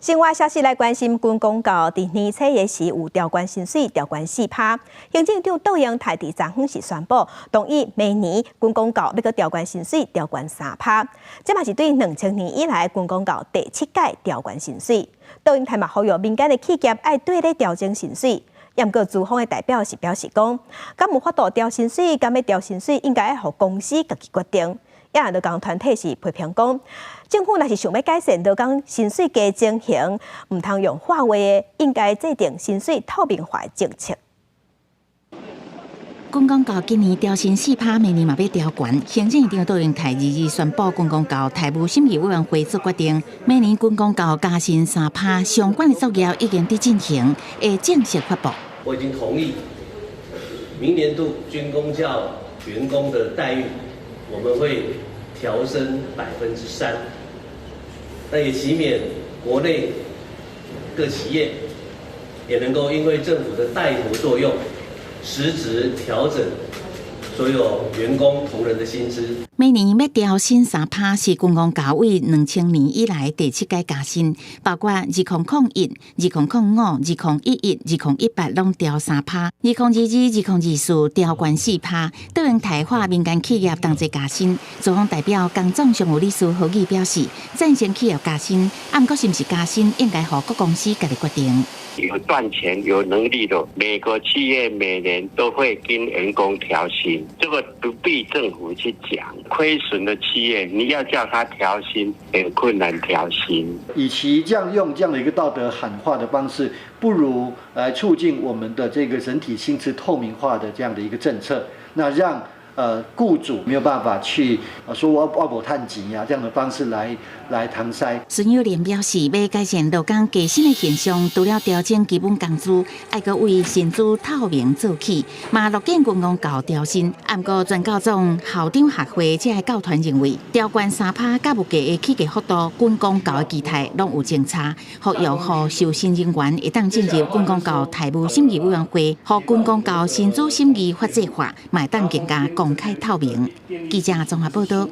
另外消息来关心，军公告伫年初的时有调关薪水，调关4%。行政长杜英台伫昨昏时宣布，同意明年军公告要个调关薪水，调关3%。这嘛是对2000年以来军公告第7届调关薪水。杜英台嘛呼吁民间的企业爱对咧调整薪水。也毋过资方的代表是表示讲，敢有法度调薪水，敢要调薪水，应该要互公司家己决定。也劳工团体是批评讲，政府若是想要改善劳工薪水加情形，唔通用话话的，应该制定薪水透明化的政策。军公告今年调薪4%，明年嘛要调悬。行政院长杜英台日宣布，军公告台务审议委员会做决定，明年军公告加薪3%，相关的作业已经在进行，会正式发布。我已经同意，明年度军公教员工的待遇，我们会调升3%，那也期勉国内各企业也能够因为政府的带头作用，实质调整所有员工同仁的薪资。每年要调薪3%，是军公告为2000年以来第7届加薪，包括2001、2005、2011、2018拢调3%， 2022、2024调悬4%。杜英台话民间企业同齐加薪，资方代表工总常务理事何毅表示，赞成企业加薪，不过是不是加薪，应该由各公司家己决定。有赚钱、有能力的，每个企业每年都会跟员工调薪，这个不必政府去讲。亏损的企业，你要叫他调薪，很困难调薪。与其用这样的一个道德喊话的方式，不如来促进我们的这个整体薪资透明化的这样的一个政策，那让雇主没有办法去说我无趁钱呀这样的方式来搪塞。孙友莲表示，要改善劳工加薪的现象，除了调整基本工资，还阁为薪资透明做起，嘛乐见军公告调薪。不过，全教总校长协会这个教团认为，调悬3%甲物价的起价幅度，军公告的期待拢有正差，呼吁予受薪人员会当进入军公告台务审议委员会，予军公告薪资审议法制化，嘛会当更加公开透明。记者综合报道。